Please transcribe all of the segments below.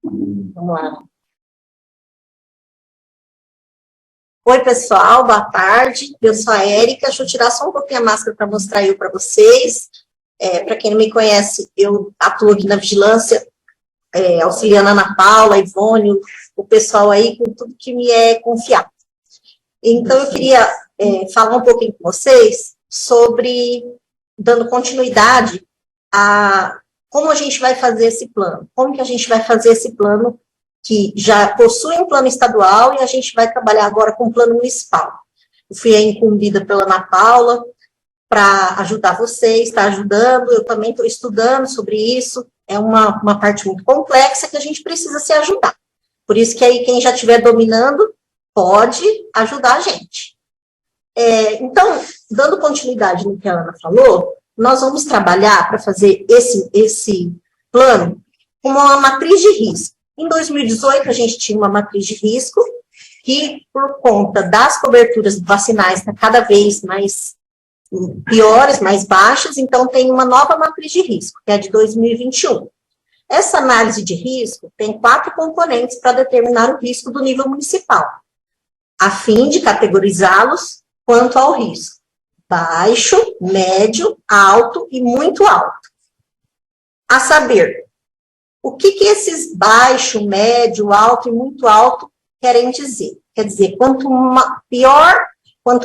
Vamos lá. Oi, pessoal, boa tarde. Eu sou a Érica. Deixa eu tirar só um pouquinho a máscara para mostrar eu para vocês. Para quem não me conhece, eu atuo aqui na vigilância, auxiliando a Ana Paula, a Ivone, o pessoal aí com tudo que me é confiado. Então, eu queria falar um pouquinho com vocês sobre, dando continuidade a como a gente vai fazer esse plano. Como que a gente vai fazer esse plano que já possui um plano estadual e a gente vai trabalhar agora com um plano municipal. Eu fui incumbida pela Ana Paula para ajudar vocês, está ajudando, eu também estou estudando sobre isso, é uma parte muito complexa que a gente precisa se ajudar. Por isso que aí quem já estiver dominando pode ajudar a gente. Então, dando continuidade no que a Ana falou, nós vamos trabalhar para fazer esse plano com uma matriz de risco. Em 2018, a gente tinha uma matriz de risco que, por conta das coberturas vacinais cada vez mais piores, mais baixas, então tem uma nova matriz de risco, que é de 2021. Essa análise de risco tem 4 componentes para determinar o risco do nível municipal, a fim de categorizá-los quanto ao risco: baixo, médio, alto e muito alto. A saber, o que esses baixo, médio, alto e muito alto querem dizer? Quer dizer, quanto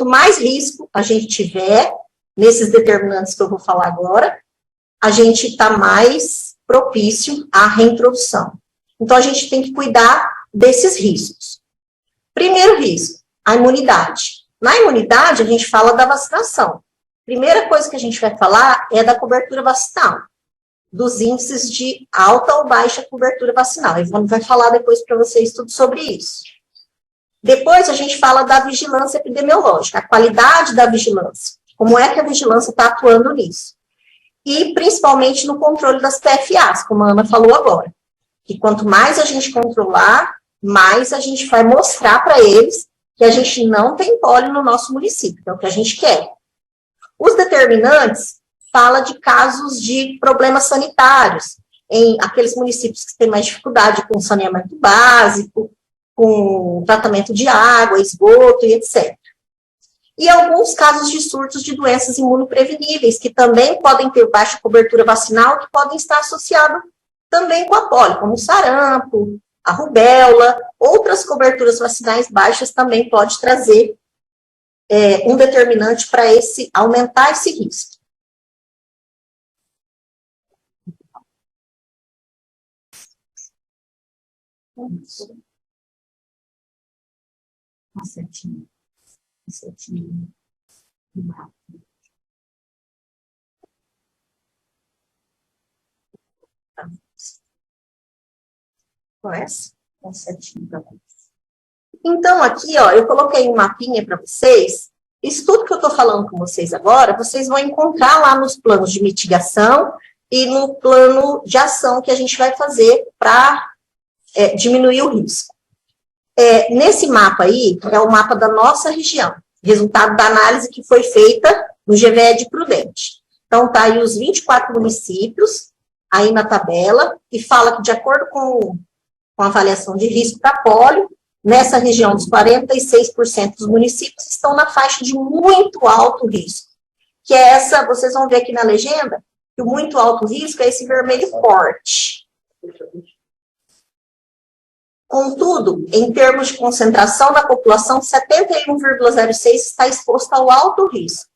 mais risco a gente tiver, nesses determinantes que eu vou falar agora, a gente está mais propício à reintrodução. Então, a gente tem que cuidar desses riscos. Primeiro risco, a imunidade. Na imunidade, a gente fala da vacinação. Primeira coisa que a gente vai falar é da cobertura vacinal, dos índices de alta ou baixa cobertura vacinal. A Ivone vai falar depois para vocês tudo sobre isso. Depois a gente fala da vigilância epidemiológica, a qualidade da vigilância, como é que a vigilância está atuando nisso. E principalmente no controle das PFAs, como a Ana falou agora. Que quanto mais a gente controlar, mais a gente vai mostrar para eles que a gente não tem pólio no nosso município, que é o que a gente quer. Os determinantes fala de casos de problemas sanitários, em aqueles municípios que têm mais dificuldade com saneamento básico, com tratamento de água, esgoto e etc. E alguns casos de surtos de doenças imunopreveníveis, que também podem ter baixa cobertura vacinal, que podem estar associados também com a pólio, como o sarampo, a rubéola, outras coberturas vacinais baixas também pode trazer um determinante para aumentar esse risco. Acertinho. Então, aqui, ó, eu coloquei um mapinha para vocês. Isso tudo que eu estou falando com vocês agora, vocês vão encontrar lá nos planos de mitigação e no plano de ação que a gente vai fazer para diminuir o risco. Nesse mapa aí, é o mapa da nossa região, resultado da análise que foi feita no GVE de Prudente. Então, tá aí os 24 municípios, aí na tabela, e fala que, de acordo com a avaliação de risco para pólio, nessa região, dos 46% dos municípios estão na faixa de muito alto risco, que é essa, vocês vão ver aqui na legenda, que o muito alto risco é esse vermelho forte. Contudo, em termos de concentração da população, 71,06% está exposto ao alto risco,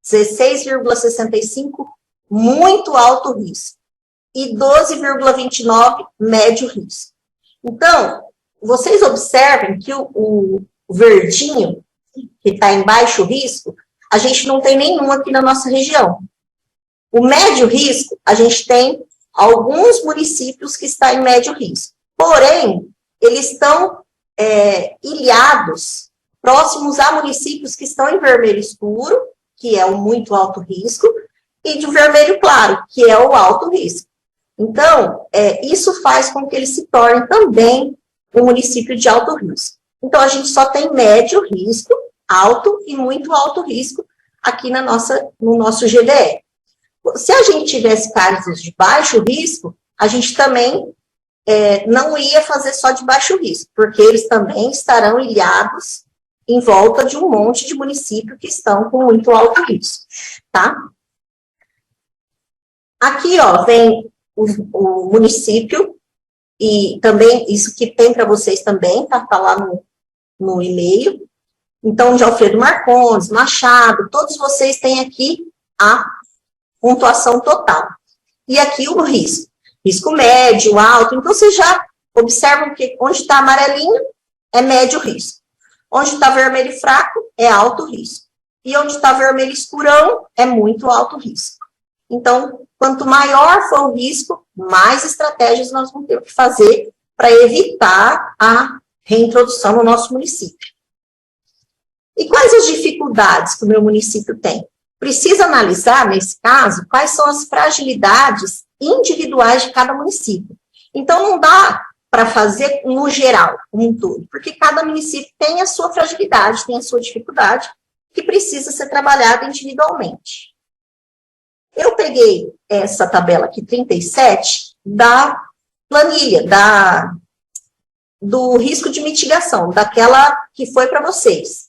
16,65% muito alto risco e 12,29% médio risco. Então, vocês observem que o verdinho, que está em baixo risco, a gente não tem nenhum aqui na nossa região. O médio risco, a gente tem alguns municípios que estão em médio risco. Porém, eles estão ilhados, próximos a municípios que estão em vermelho escuro, que é o muito alto risco, e de vermelho claro, que é o alto risco. Então, isso faz com que ele se torne também um município de alto risco. Então, a gente só tem médio risco, alto e muito alto risco aqui no nosso GVE. Se a gente tivesse casos de baixo risco, a gente também não ia fazer só de baixo risco, porque eles também estarão ilhados em volta de um monte de municípios que estão com muito alto risco, tá? Aqui, ó, vem o município, e também, isso que tem para vocês também, tá lá no e-mail. Então, de Alfredo Marcondes, Machado, todos vocês têm aqui a pontuação total. E aqui o risco. Risco médio, alto. Então, vocês já observam que onde está amarelinho é médio risco. Onde está vermelho fraco é alto risco. E onde está vermelho escurão é muito alto risco. Então, quanto maior for o risco, mais estratégias nós vamos ter que fazer para evitar a reintrodução no nosso município. E quais as dificuldades que o meu município tem? Precisa analisar, nesse caso, quais são as fragilidades individuais de cada município. Então, não dá para fazer no geral, como um todo, porque cada município tem a sua fragilidade, tem a sua dificuldade, que precisa ser trabalhada individualmente. Eu peguei essa tabela aqui, 37, da planilha, do risco de mitigação, daquela que foi para vocês.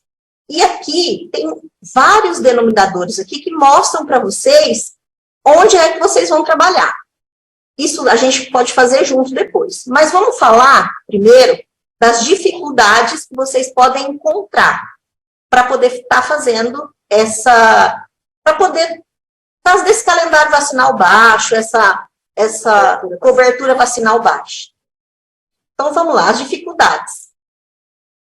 E aqui tem vários denominadores aqui que mostram para vocês onde é que vocês vão trabalhar. Isso a gente pode fazer junto depois. Mas vamos falar, primeiro, das dificuldades que vocês podem encontrar para poder estar fazendo para poder fazer desse calendário vacinal baixo, essa cobertura vacinal baixa. Então, vamos lá, as dificuldades.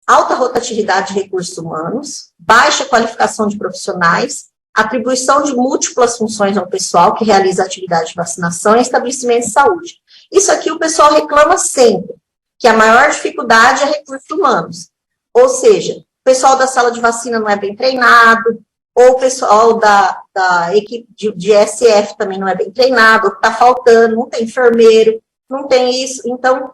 Alta rotatividade de recursos humanos, baixa qualificação de profissionais, atribuição de múltiplas funções ao pessoal que realiza atividade de vacinação e estabelecimento de saúde. Isso aqui o pessoal reclama sempre, que a maior dificuldade é recursos humanos. Ou seja, o pessoal da sala de vacina não é bem treinado, ou o pessoal da equipe de SF também não é bem treinado, ou está faltando, não tem enfermeiro, não tem isso. Então,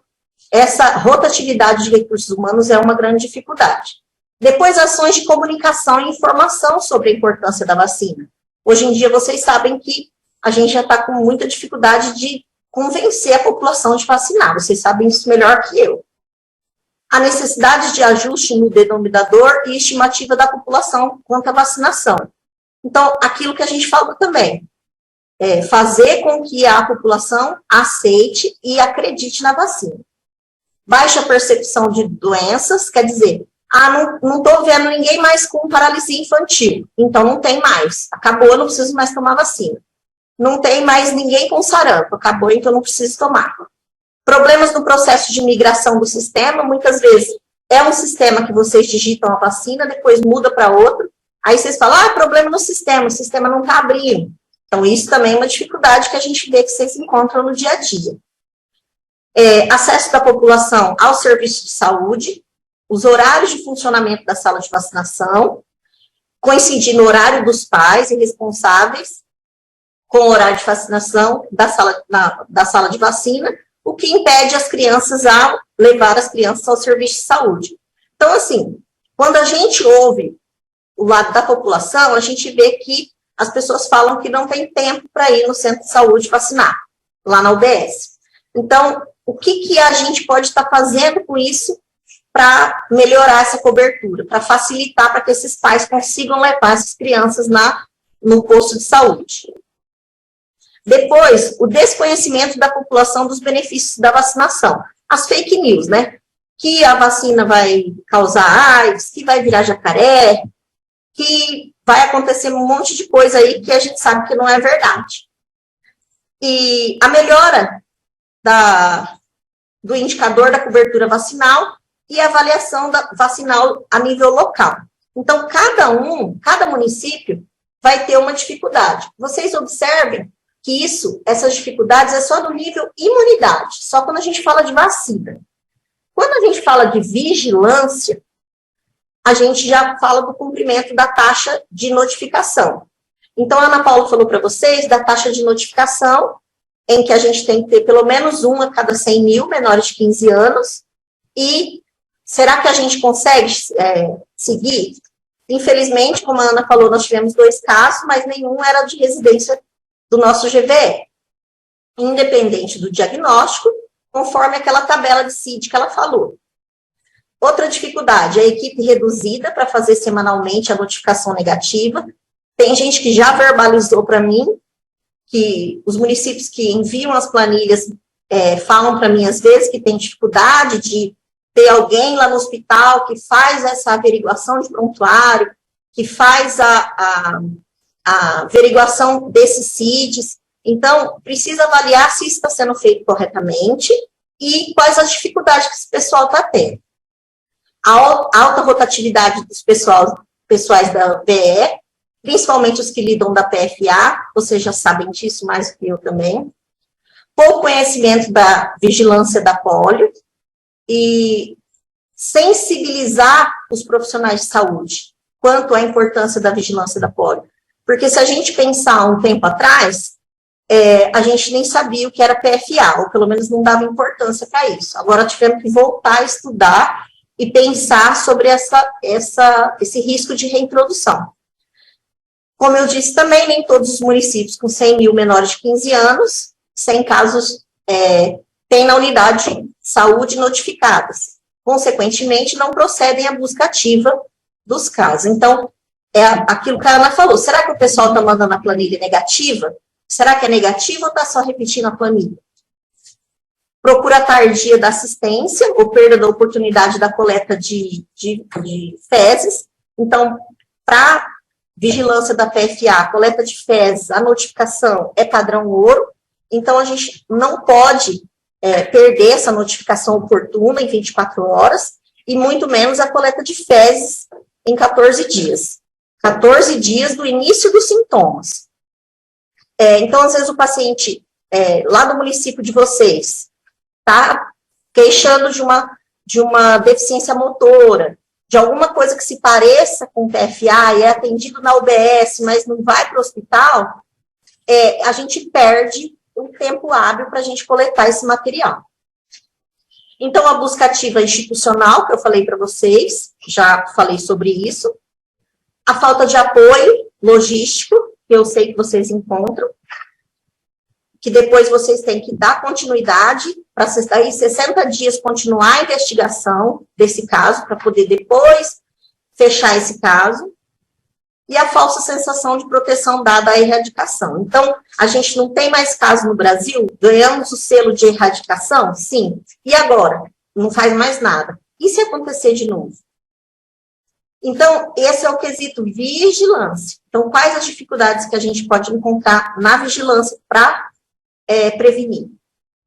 essa rotatividade de recursos humanos é uma grande dificuldade. Depois, ações de comunicação e informação sobre a importância da vacina. Hoje em dia, vocês sabem que a gente já está com muita dificuldade de convencer a população de vacinar. Vocês sabem isso melhor que eu. A necessidade de ajuste no denominador e estimativa da população quanto à vacinação. Então, aquilo que a gente fala também, fazer com que a população aceite e acredite na vacina. Baixa percepção de doenças, quer dizer, não estou vendo ninguém mais com paralisia infantil, então não tem mais, acabou, eu não preciso mais tomar vacina. Não tem mais ninguém com sarampo, acabou, então não preciso tomar. Problemas no processo de migração do sistema, muitas vezes é um sistema que vocês digitam a vacina, depois muda para outro, aí vocês falam, problema no sistema, o sistema não está abrindo. Então isso também é uma dificuldade que a gente vê que vocês encontram no dia a dia. Acesso da população ao serviço de saúde, os horários de funcionamento da sala de vacinação, coincidir no horário dos pais e responsáveis com o horário de vacinação da sala de vacina, o que impede as crianças a levar as crianças ao serviço de saúde. Então, assim, quando a gente ouve o lado da população, a gente vê que as pessoas falam que não tem tempo para ir no centro de saúde vacinar, lá na UBS. Então, o que a gente pode estar fazendo com isso para melhorar essa cobertura, para facilitar para que esses pais consigam levar essas crianças no posto de saúde. Depois, o desconhecimento da população dos benefícios da vacinação. As fake news, né? Que a vacina vai causar AIDS, que vai virar jacaré, que vai acontecer um monte de coisa aí que a gente sabe que não é verdade. E a melhora do indicador da cobertura vacinal e a avaliação vacinal a nível local. Então, cada município vai ter uma dificuldade. Vocês observem que essas dificuldades é só no nível imunidade, só quando a gente fala de vacina. Quando a gente fala de vigilância, a gente já fala do cumprimento da taxa de notificação. Então, a Ana Paula falou para vocês da taxa de notificação, em que a gente tem que ter pelo menos um a cada 100 mil menores de 15 anos, e será que a gente consegue seguir? Infelizmente, como a Ana falou, nós tivemos 2 casos, mas nenhum era de residência do nosso GVE, independente do diagnóstico, conforme aquela tabela de CID que ela falou. Outra dificuldade, a equipe reduzida para fazer semanalmente a notificação negativa. Tem gente que já verbalizou para mim que os municípios que enviam as planilhas falam para mim, às vezes, que tem dificuldade de ter alguém lá no hospital que faz essa averiguação de prontuário, que faz a averiguação desses CIDs. Então, precisa avaliar se isso está sendo feito corretamente e quais as dificuldades que esse pessoal está tendo. A alta rotatividade dos pessoais da VE, principalmente os que lidam da PFA, vocês já sabem disso mais do que eu também. Pouco conhecimento da vigilância da polio e sensibilizar os profissionais de saúde quanto à importância da vigilância da polio. Porque se a gente pensar um tempo atrás, a gente nem sabia o que era PFA, ou pelo menos não dava importância para isso. Agora tivemos que voltar a estudar e pensar sobre esse risco de reintrodução. Como eu disse também, nem todos os municípios com 100 mil menores de 15 anos, 100 casos têm na unidade de saúde notificadas. Consequentemente, não procedem à busca ativa dos casos. Então, aquilo que a Ana falou, será que o pessoal está mandando a planilha negativa? Será que é negativa ou está só repetindo a planilha? Procura tardia da assistência ou perda da oportunidade da coleta de fezes. Então, para vigilância da PFA, coleta de fezes, a notificação é padrão ouro. Então, a gente não pode perder essa notificação oportuna em 24 horas e muito menos a coleta de fezes em 14 dias. 14 dias do início dos sintomas. Então, às vezes, o paciente lá do município de vocês está queixando de uma deficiência motora, de alguma coisa que se pareça com PFA e é atendido na UBS, mas não vai para o hospital, a gente perde um tempo hábil para a gente coletar esse material. Então, a busca ativa institucional, que eu falei para vocês, já falei sobre isso. A falta de apoio logístico, que eu sei que vocês encontram, que depois vocês têm que dar continuidade, para daí 60 dias continuar a investigação desse caso, para poder depois fechar esse caso, e a falsa sensação de proteção dada à erradicação. Então, a gente não tem mais caso no Brasil, ganhamos o selo de erradicação? Sim. E agora? Não faz mais nada. E se acontecer de novo? Então, esse é o quesito vigilância. Então, quais as dificuldades que a gente pode encontrar na vigilância para prevenir?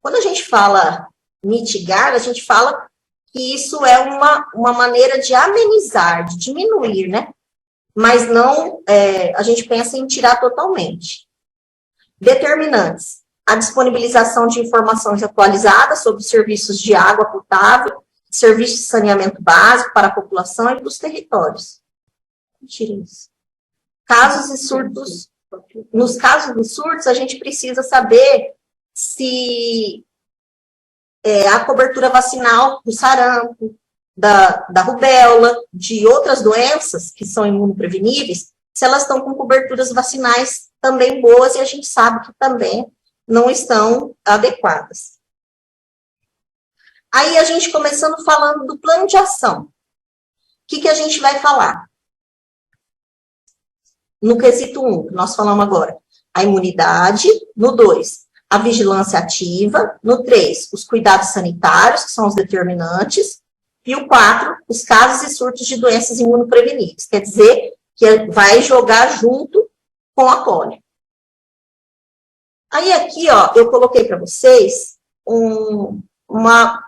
Quando a gente fala mitigar, a gente fala que isso é uma maneira de amenizar, de diminuir, né? Mas não, a gente pensa em tirar totalmente. Determinantes. A disponibilização de informações atualizadas sobre serviços de água potável, serviços de saneamento básico para a população e para os territórios. Tira isso. Casos e surtos. Nos casos dos surtos, a gente precisa saber se a cobertura vacinal do sarampo, da rubéola, de outras doenças que são imunopreveníveis, se elas estão com coberturas vacinais também boas, e a gente sabe que também não estão adequadas. Aí a gente começando falando do plano de ação. O que a gente vai falar? No quesito 1, que nós falamos agora, a imunidade. No 2, a vigilância ativa. No 3, os cuidados sanitários, que são os determinantes. E o 4, os casos e surtos de doenças imunopreveníveis. Quer dizer, que vai jogar junto com a polio. Aí aqui, ó, eu coloquei para vocês uma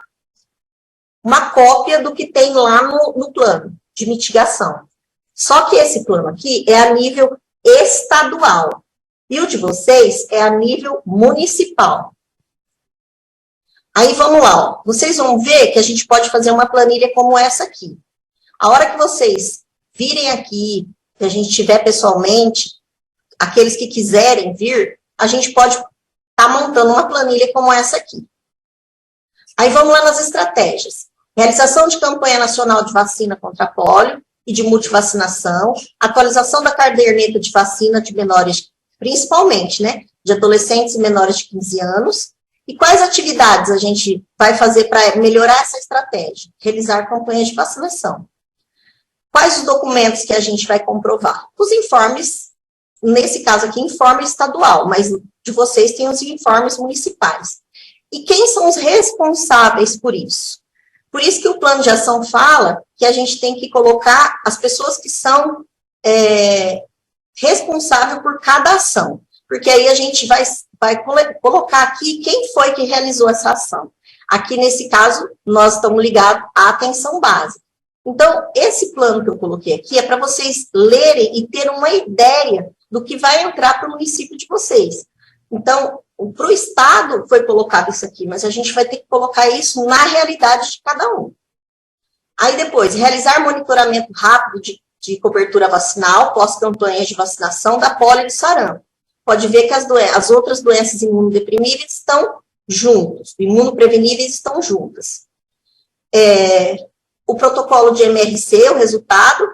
cópia do que tem lá no plano de mitigação. Só que esse plano aqui é a nível estadual. E o de vocês é a nível municipal. Aí vamos lá, ó. Vocês vão ver que a gente pode fazer uma planilha como essa aqui. A hora que vocês virem aqui, que a gente tiver pessoalmente, aqueles que quiserem vir, a gente pode estar montando uma planilha como essa aqui. Aí vamos lá nas estratégias. Realização de campanha nacional de vacina contra a polio e de multivacinação, atualização da caderneta de vacina de menores principalmente, né, de adolescentes e menores de 15 anos. E quais atividades a gente vai fazer para melhorar essa estratégia? Realizar campanhas de vacinação. Quais os documentos que a gente vai comprovar? Os informes, nesse caso aqui, informe estadual, mas de vocês tem os informes municipais. E quem são os responsáveis por isso? Por isso que o plano de ação fala que a gente tem que colocar as pessoas que são responsáveis por cada ação. Porque aí a gente vai colocar aqui quem foi que realizou essa ação. Aqui, nesse caso, nós estamos ligados à atenção básica. Então, esse plano que eu coloquei aqui é para vocês lerem e ter uma ideia do que vai entrar para o município de vocês. Então, para o Estado foi colocado isso aqui, mas a gente vai ter que colocar isso na realidade de cada um. Aí depois, realizar monitoramento rápido de cobertura vacinal, pós-campanhas de vacinação da polio e do sarampo. Pode ver que as outras doenças imunodeprivíveis estão juntas, imunopreveníveis estão juntas. O protocolo de MRC, o resultado,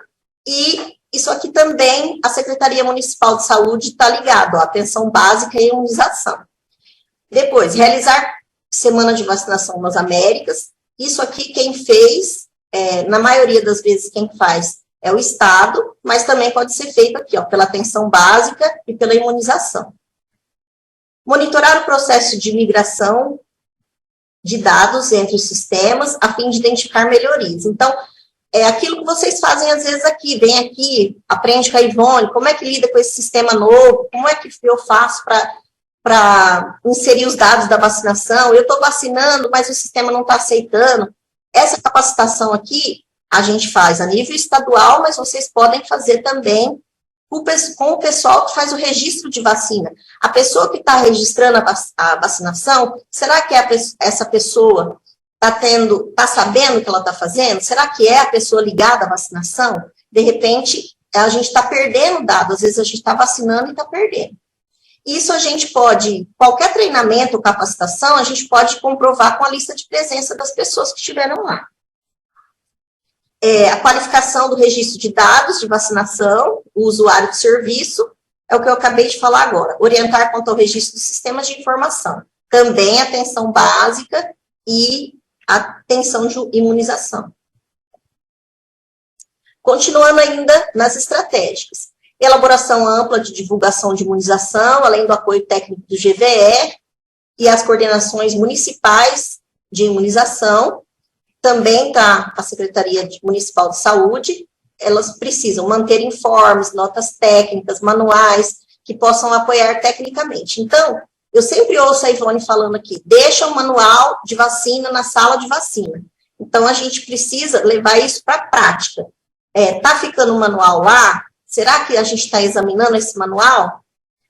e isso aqui também a Secretaria Municipal de Saúde está ligado, ó, atenção básica e imunização. Depois, realizar semana de vacinação nas Américas. Isso aqui quem fez, na maioria das vezes quem faz é o Estado, mas também pode ser feito aqui, ó, pela atenção básica e pela imunização. Monitorar o processo de migração de dados entre os sistemas, a fim de identificar melhorias. Então, é aquilo que vocês fazem às vezes aqui, vem aqui, aprende com a Ivone, como é que lida com esse sistema novo, como é que eu faço para inserir os dados da vacinação, eu estou vacinando, mas o sistema não está aceitando. Essa capacitação aqui, a gente faz a nível estadual, mas vocês podem fazer também com o pessoal que faz o registro de vacina. A pessoa que está registrando a vacinação, será que essa pessoa está sabendo o que ela está fazendo? Será que é a pessoa ligada à vacinação? De repente, a gente está perdendo dados, às vezes a gente está vacinando e está perdendo. Isso a gente pode, qualquer treinamento ou capacitação, a gente pode comprovar com a lista de presença das pessoas que estiveram lá. A qualificação do registro de dados de vacinação, o usuário do serviço, é o que eu acabei de falar agora. Orientar quanto ao registro dos sistemas de informação. Também atenção básica e atenção de imunização. Continuando ainda nas estratégicas. Elaboração ampla de divulgação de imunização, além do apoio técnico do GVE e as coordenações municipais de imunização. Também está a Secretaria Municipal de Saúde, elas precisam manter informes, notas técnicas, manuais, que possam apoiar tecnicamente. Então, eu sempre ouço a Ivone falando aqui, deixa o manual de vacina na sala de vacina. Então, a gente precisa levar isso para a prática. Tá ficando o manual lá? Será que a gente está examinando esse manual?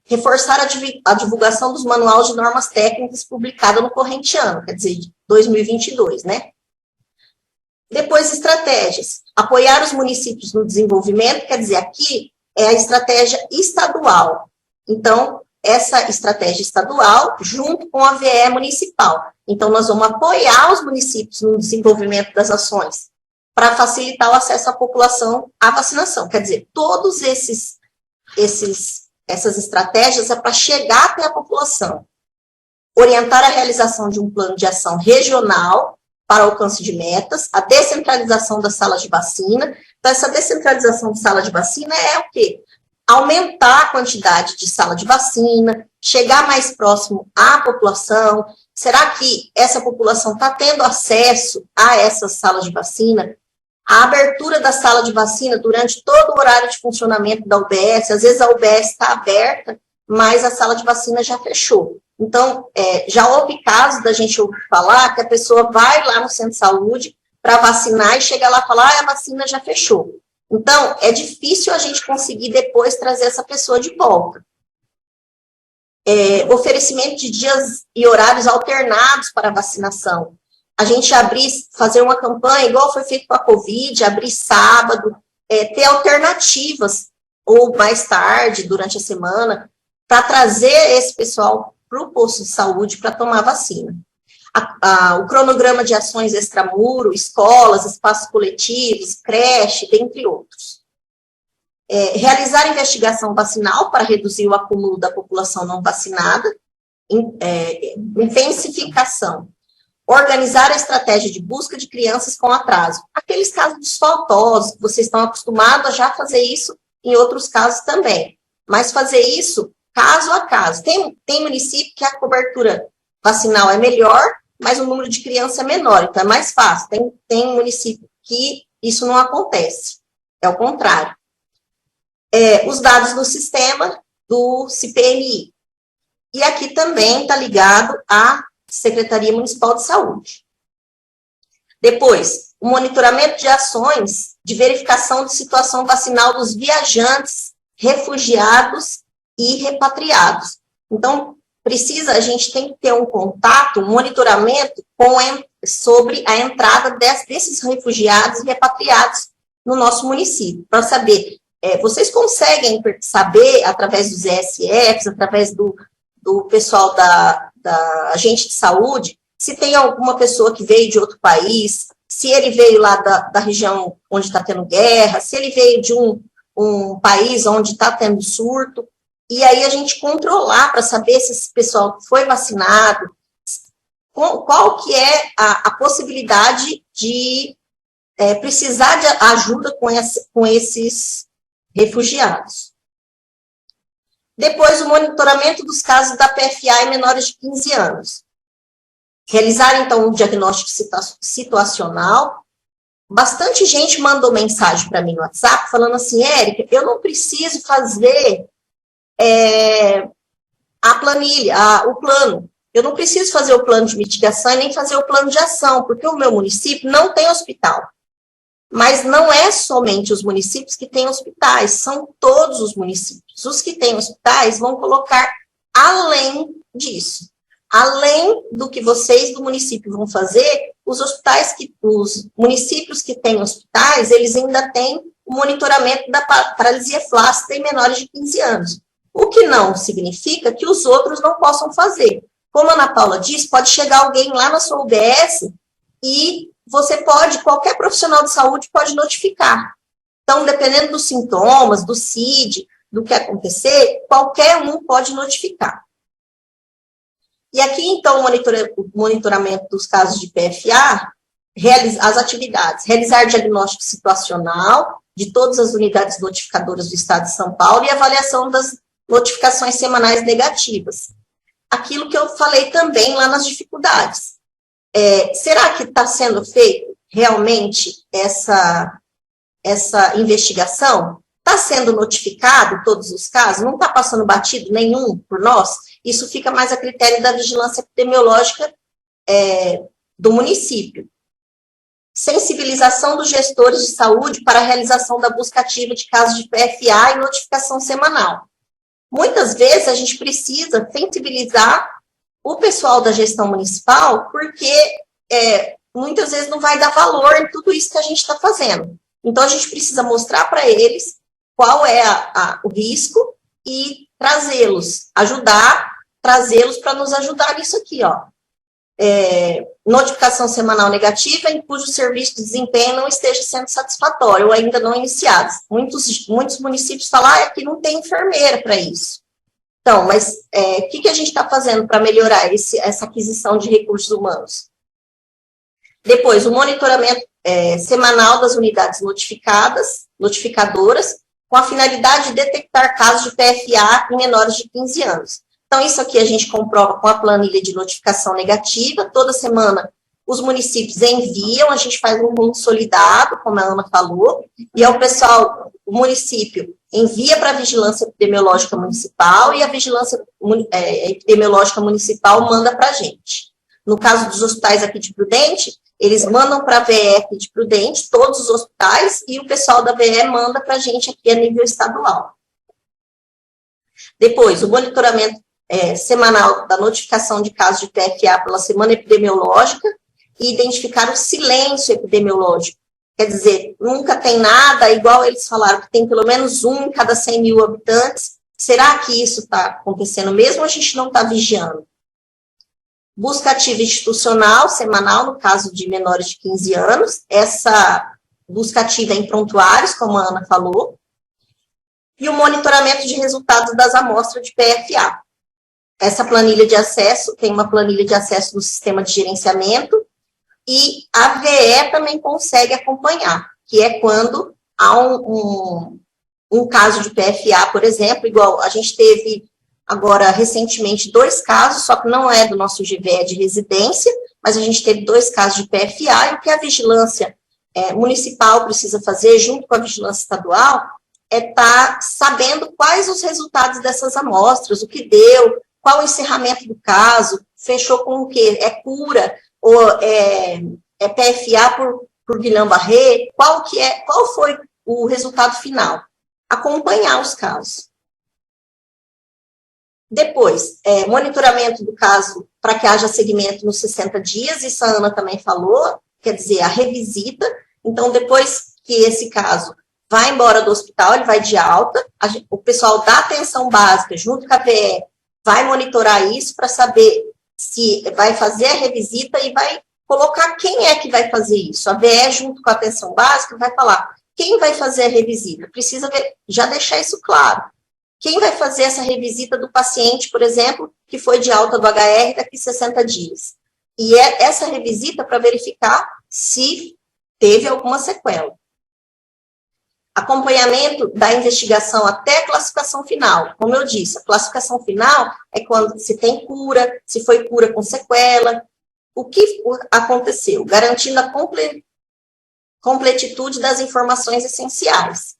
Reforçar a divulgação dos manuais de normas técnicas publicada no corrente ano, quer dizer, 2022, né? Depois, estratégias. Apoiar os municípios no desenvolvimento, quer dizer, aqui é a estratégia estadual. Então, essa estratégia estadual junto com a VE municipal. Então, nós vamos apoiar os municípios no desenvolvimento das ações para facilitar o acesso à população à vacinação. Quer dizer, todos essas estratégias é para chegar até a população. Orientar a realização de um plano de ação regional para alcance de metas, a descentralização das salas de vacina. Então, essa descentralização de sala de vacina é o quê? Aumentar a quantidade de sala de vacina, chegar mais próximo à população. Será que essa população está tendo acesso a essas salas de vacina? A abertura da sala de vacina durante todo o horário de funcionamento da UBS, às vezes a UBS está aberta, mas a sala de vacina já fechou. Então, já houve casos da gente ouvir falar que a pessoa vai lá no centro de saúde para vacinar e chega lá e fala, a vacina já fechou. Então, é difícil a gente conseguir depois trazer essa pessoa de volta. Oferecimento de dias e horários alternados para a vacinação. A gente fazer uma campanha, igual foi feito com a Covid, abrir sábado, ter alternativas, ou mais tarde, durante a semana, para trazer esse pessoal para o posto de saúde para tomar vacina. O cronograma de ações extramuro, escolas, espaços coletivos, creche, dentre outros. Realizar investigação vacinal para reduzir o acúmulo da população não vacinada, intensificação, organizar a estratégia de busca de crianças com atraso. Aqueles casos dos faltosos, que vocês estão acostumados a já fazer isso em outros casos também, mas fazer isso caso a caso. Tem município que a cobertura vacinal é melhor, mas o número de crianças é menor, então é mais fácil. Tem município que isso não acontece, é o contrário. Os dados no sistema do CPMI. E aqui também está ligado à Secretaria Municipal de Saúde. Depois, o monitoramento de ações de verificação de situação vacinal dos viajantes, refugiados e repatriados. Então, a gente tem que ter um contato, um monitoramento sobre a entrada desses refugiados e repatriados no nosso município, para saber, vocês conseguem saber, através dos ESFs, através do pessoal da agente de saúde, se tem alguma pessoa que veio de outro país, se ele veio lá da região onde está tendo guerra, se ele veio de um país onde está tendo surto, e aí a gente controlar para saber se esse pessoal foi vacinado, qual que é a possibilidade de precisar de ajuda com esses refugiados. Depois, o monitoramento dos casos da PFA em menores de 15 anos. Realizar, então, um diagnóstico situacional. Bastante gente mandou mensagem para mim no WhatsApp, falando assim, Érica, eu não preciso fazer a planilha, o plano. Eu não preciso fazer o plano de mitigação e nem fazer o plano de ação, porque o meu município não tem hospital. Mas não é somente os municípios que têm hospitais, são todos os municípios. Os que têm hospitais vão colocar além disso. Além do que vocês do município vão fazer, os municípios que têm hospitais, eles ainda têm o monitoramento da paralisia flácida em menores de 15 anos. O que não significa que os outros não possam fazer. Como a Ana Paula disse, pode chegar alguém lá na sua UBS e qualquer profissional de saúde pode notificar. Então, dependendo dos sintomas, do CID, do que acontecer, qualquer um pode notificar. E aqui, então, o monitoramento dos casos de PFA, as atividades, realizar diagnóstico situacional de todas as unidades notificadoras do Estado de São Paulo e avaliação das notificações semanais negativas. Aquilo que eu falei também lá nas dificuldades. Será que está sendo feito realmente essa investigação? Está sendo notificado todos os casos? Não está passando batido nenhum por nós? Isso fica mais a critério da vigilância epidemiológica do município. Sensibilização dos gestores de saúde para a realização da busca ativa de casos de PFA e notificação semanal. Muitas vezes a gente precisa sensibilizar o pessoal da gestão municipal, porque muitas vezes não vai dar valor em tudo isso que a gente está fazendo. Então, a gente precisa mostrar para eles qual é o risco e trazê-los para nos ajudar nisso aqui, ó. Notificação semanal negativa em cujo serviço de desempenho não esteja sendo satisfatório ou ainda não iniciados. Muitos municípios falam, aqui não tem enfermeira para isso. Então, mas o que a gente está fazendo para melhorar essa aquisição de recursos humanos? Depois, o monitoramento semanal das unidades notificadoras, com a finalidade de detectar casos de PFA em menores de 15 anos. Então, isso aqui a gente comprova com a planilha de notificação negativa. Toda semana, os municípios enviam, a gente faz um consolidado, como a Ana falou, e o município envia para a Vigilância Epidemiológica Municipal e a Vigilância Epidemiológica Municipal manda para a gente. No caso dos hospitais aqui de Prudente, eles mandam para a VE de Prudente, todos os hospitais, e o pessoal da VE manda para a gente aqui a nível estadual. Depois, o monitoramento semanal da notificação de casos de PFA pela semana epidemiológica e identificar o silêncio epidemiológico. Quer dizer, nunca tem nada, igual eles falaram, que tem pelo menos um em cada 100 mil habitantes. Será que isso está acontecendo mesmo ou a gente não está vigiando? Busca ativa institucional semanal, no caso de menores de 15 anos. Essa busca ativa em prontuários, como a Ana falou. e o monitoramento de resultados das amostras de PFA. Essa planilha de acesso, tem uma planilha de acesso no sistema de gerenciamento, e a VE também consegue acompanhar, que é quando há um caso de PFA, por exemplo, igual a gente teve agora recentemente 2 casos, só que não é do nosso GVE de residência, mas a gente teve 2 casos de PFA, e o que a vigilância municipal precisa fazer, junto com a vigilância estadual, é estar sabendo quais os resultados dessas amostras, o que deu, qual o encerramento do caso, fechou com o quê? É cura, ou é PFA por Guillain-Barré, qual foi o resultado final? Acompanhar os casos. Depois, monitoramento do caso para que haja segmento nos 60 dias, isso a Ana também falou, quer dizer, a revisita. Então, depois que esse caso vai embora do hospital, ele vai de alta, o pessoal da atenção básica, junto com a VE, vai monitorar isso para saber se vai fazer a revisita e vai colocar quem é que vai fazer isso. A VE, junto com a atenção básica, vai falar quem vai fazer a revisita. Precisa já deixar isso claro. Quem vai fazer essa revisita do paciente, por exemplo, que foi de alta do HR daqui 60 dias? E é essa revisita para verificar se teve alguma sequela. Acompanhamento da investigação até a classificação final. Como eu disse, a classificação final é quando se tem cura, se foi cura com sequela, o que aconteceu, garantindo a completitude das informações essenciais.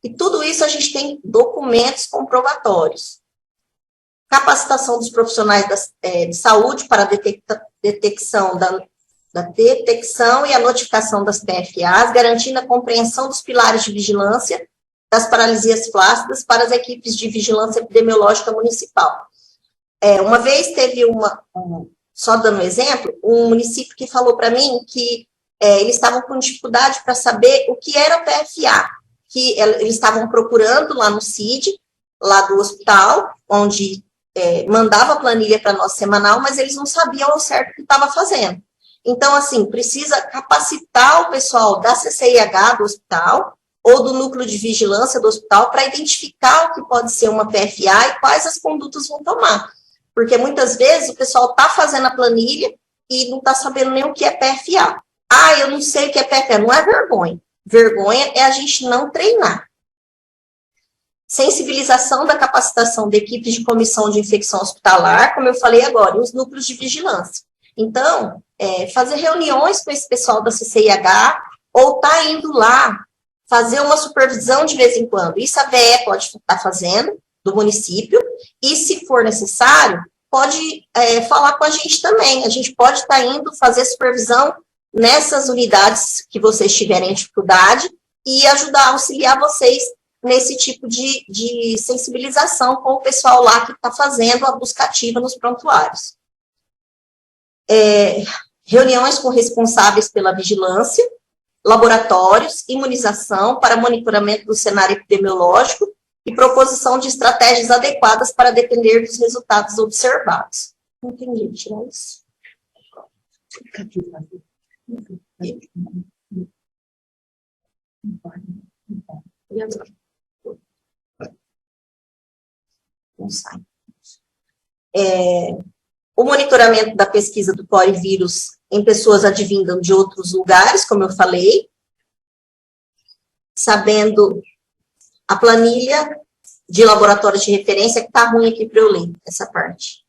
E tudo isso a gente tem documentos comprobatórios. Capacitação dos profissionais de saúde para a detecção e a notificação das PFAs, garantindo a compreensão dos pilares de vigilância das paralisias flácidas para as equipes de vigilância epidemiológica municipal. Uma vez teve só dando um exemplo, um município que falou para mim que eles estavam com dificuldade para saber o que era PFA, que eles estavam procurando lá no CID, lá do hospital, onde mandava a planilha para nós semanal, mas eles não sabiam ao certo o que estava fazendo. Então, assim, precisa capacitar o pessoal da CCIH do hospital ou do núcleo de vigilância do hospital para identificar o que pode ser uma PFA e quais as condutas vão tomar. Porque muitas vezes o pessoal está fazendo a planilha e não está sabendo nem o que é PFA. Ah, eu não sei o que é PFA. Não é vergonha. Vergonha é a gente não treinar. Sensibilização da capacitação de equipes de comissão de infecção hospitalar, como eu falei agora, e os núcleos de vigilância. Então, fazer reuniões com esse pessoal da CCIH, ou tá indo lá, fazer uma supervisão de vez em quando. Isso a VE pode estar fazendo, do município, e se for necessário, pode falar com a gente também. A gente pode estar indo fazer supervisão nessas unidades que vocês tiverem dificuldade e ajudar a auxiliar vocês nesse tipo de sensibilização com o pessoal lá que está fazendo a busca ativa nos prontuários. Reuniões com responsáveis pela vigilância, laboratórios, imunização para monitoramento do cenário epidemiológico e proposição de estratégias adequadas para depender dos resultados observados. Não entendi, tirar isso. Não sai. O monitoramento da pesquisa do porivírus em pessoas advindas de outros lugares, como eu falei, sabendo a planilha de laboratórios de referência, que está ruim aqui para eu ler, essa parte.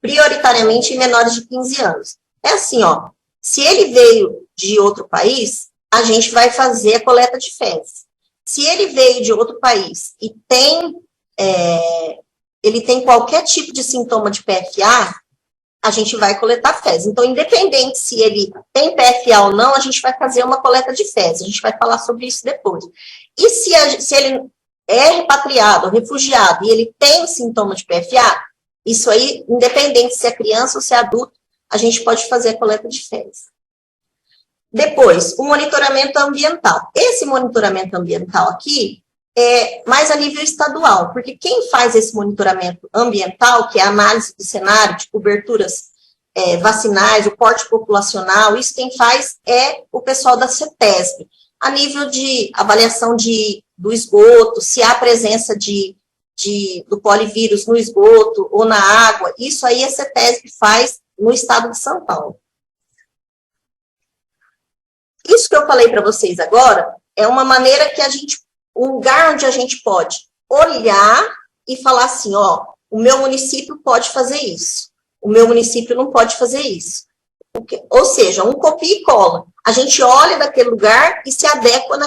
Prioritariamente em menores de 15 anos. É assim, ó, se ele veio de outro país, a gente vai fazer a coleta de fezes. Se ele veio de outro país e ele tem qualquer tipo de sintoma de PFA, a gente vai coletar fezes. Então, independente se ele tem PFA ou não, a gente vai fazer uma coleta de fezes. A gente vai falar sobre isso depois. E se ele é repatriado, refugiado, e ele tem sintoma de PFA, isso aí, independente se é criança ou se é adulto, a gente pode fazer a coleta de fezes. Depois, o monitoramento ambiental. Esse monitoramento ambiental aqui é mais a nível estadual, porque quem faz esse monitoramento ambiental, que é a análise do cenário de coberturas vacinais, o porte populacional, isso quem faz é o pessoal da CETESB. a nível de avaliação do esgoto, se há presença do polivírus no esgoto ou na água. Isso aí a CETESB faz no estado de São Paulo. Isso que eu falei para vocês agora é uma maneira que um lugar onde a gente pode olhar e falar assim, ó, o meu município pode fazer isso, o meu município não pode fazer isso. Ou seja, um copia e cola. A gente olha daquele lugar e se adequa da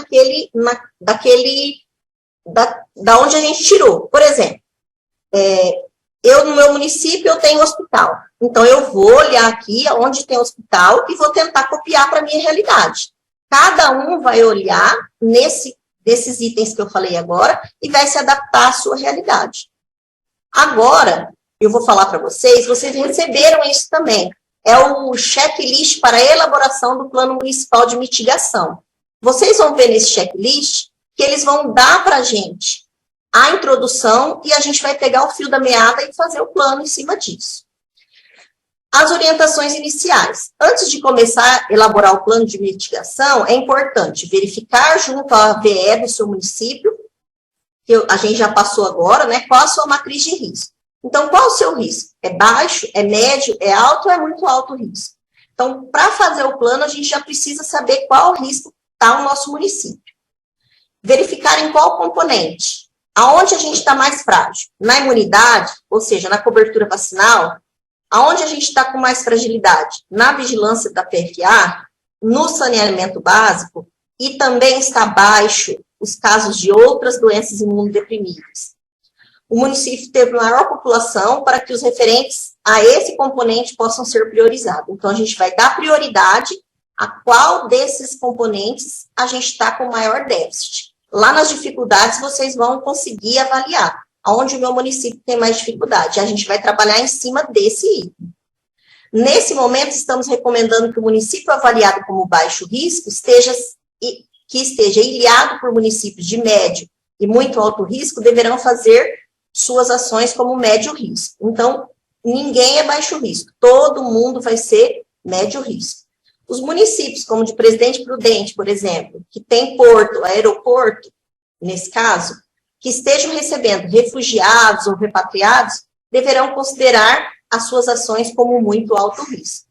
onde a gente tirou. Por exemplo, no meu município eu tenho hospital. Então, eu vou olhar aqui onde tem hospital e vou tentar copiar para a minha realidade. Cada um vai olhar desses itens que eu falei agora e vai se adaptar à sua realidade. Agora, eu vou falar para vocês receberam isso também. É o checklist para a elaboração do Plano Municipal de Mitigação. Vocês vão ver nesse checklist que eles vão dar para a gente a introdução e a gente vai pegar o fio da meada e fazer o plano em cima disso. As orientações iniciais. Antes de começar a elaborar o plano de mitigação, é importante verificar junto à AVE do seu município, que a gente já passou agora, né, qual a sua matriz de risco. Então, qual o seu risco? É baixo, é médio, é alto ou é muito alto o risco? Então, para fazer o plano, a gente já precisa saber qual risco está no nosso município. Verificar em qual componente. Aonde a gente está mais frágil? Na imunidade, ou seja, na cobertura vacinal. Aonde a gente está com mais fragilidade? Na vigilância da PFA, no saneamento básico, e também está baixo os casos de outras doenças imunodeprimidas. O município teve maior população para que os referentes a esse componente possam ser priorizados. Então, a gente vai dar prioridade a qual desses componentes a gente está com maior déficit. Lá nas dificuldades, vocês vão conseguir avaliar aonde o meu município tem mais dificuldade. A gente vai trabalhar em cima desse item. Nesse momento, estamos recomendando que o município avaliado como baixo risco esteja ilhado por municípios de médio e muito alto risco, deverão fazer suas ações como médio risco. Então, ninguém é baixo risco, todo mundo vai ser médio risco. Os municípios, como de Presidente Prudente, por exemplo, que tem porto, aeroporto, nesse caso, que estejam recebendo refugiados ou repatriados, deverão considerar as suas ações como muito alto risco.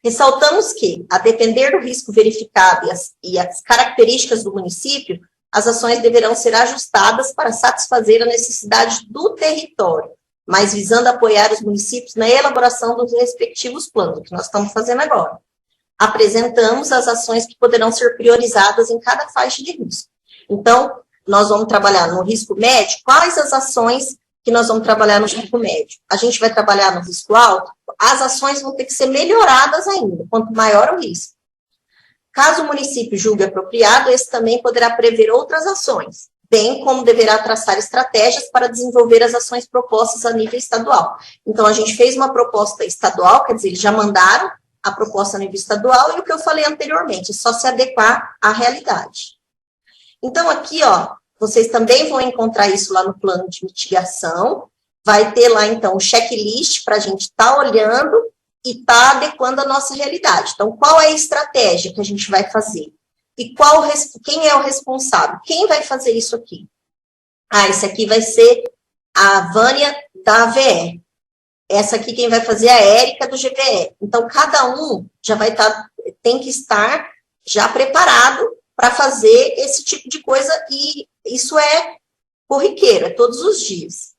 Ressaltamos que, a depender do risco verificado e as características do município, as ações deverão ser ajustadas para satisfazer a necessidade do território, mas visando apoiar os municípios na elaboração dos respectivos planos, que nós estamos fazendo agora. Apresentamos as ações que poderão ser priorizadas em cada faixa de risco. Então, nós vamos trabalhar no risco médio. Quais as ações que nós vamos trabalhar no risco médio? A gente vai trabalhar no risco alto? As ações vão ter que ser melhoradas ainda, quanto maior o risco. Caso o município julgue apropriado, esse também poderá prever outras ações, bem como deverá traçar estratégias para desenvolver as ações propostas a nível estadual. Então, a gente fez uma proposta estadual, quer dizer, eles já mandaram a proposta a nível estadual, e o que eu falei anteriormente, é só se adequar à realidade. Então, aqui, ó, vocês também vão encontrar isso lá no plano de mitigação, vai ter lá, então, o checklist para a gente estar olhando e estar adequando a nossa realidade. Então, qual é a estratégia que a gente vai fazer? E quem é o responsável? Quem vai fazer isso aqui? Esse aqui vai ser a Vânia da AVE. Essa aqui quem vai fazer é a Érica do GVE. Então, cada um já tem que estar já preparado para fazer esse tipo de coisa, e isso é corriqueiro, é todos os dias.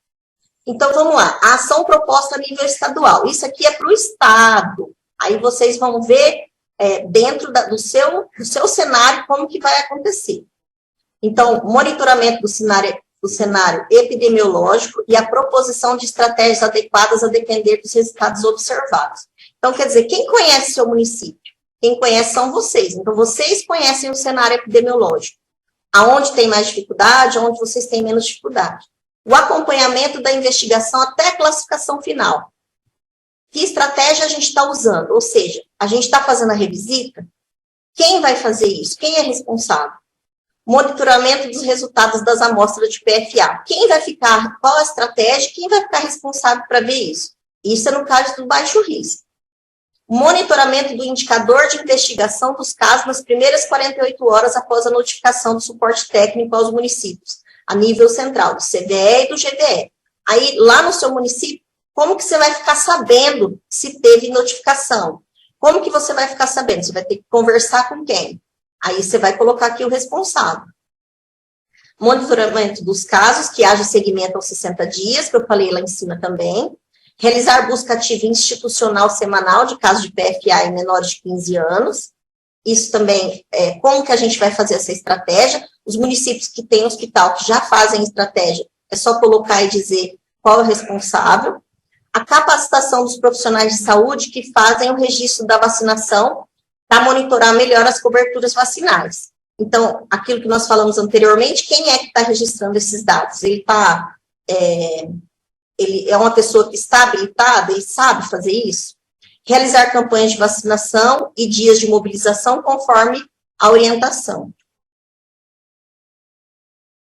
Então, vamos lá. A ação proposta a nível estadual. Isso aqui é para o Estado. Aí vocês vão ver dentro do seu cenário como que vai acontecer. Então, monitoramento do cenário epidemiológico e a proposição de estratégias adequadas a depender dos resultados observados. Então, quer dizer, quem conhece seu município? Quem conhece são vocês. Então, vocês conhecem o cenário epidemiológico. Aonde tem mais dificuldade, aonde vocês têm menos dificuldade. O acompanhamento da investigação até a classificação final. Que estratégia a gente está usando? Ou seja, a gente está fazendo a revisita? Quem vai fazer isso? Quem é responsável? Monitoramento dos resultados das amostras de PFA. Quem vai ficar, qual a estratégia, quem vai ficar responsável para ver isso? Isso é no caso do baixo risco. monitoramento do indicador de investigação dos casos nas primeiras 48 horas após a notificação do suporte técnico aos municípios, a nível central, do CVE e do GVE. Aí, lá no seu município, como que você vai ficar sabendo se teve notificação? Como que você vai ficar sabendo? Você vai ter que conversar com quem? Aí você vai colocar aqui o responsável. Monitoramento dos casos, que haja segmento aos 60 dias, que eu falei lá em cima também. Realizar busca ativa institucional semanal de casos de PFA em menores de 15 anos. Isso também, como que a gente vai fazer essa estratégia? Os municípios que têm hospital, que já fazem estratégia, é só colocar e dizer qual é o responsável. A capacitação dos profissionais de saúde que fazem o registro da vacinação para monitorar melhor as coberturas vacinais. Então, aquilo que nós falamos anteriormente, quem é que está registrando esses dados? Ele é uma pessoa que está habilitada e sabe fazer isso? Realizar campanhas de vacinação e dias de mobilização conforme a orientação.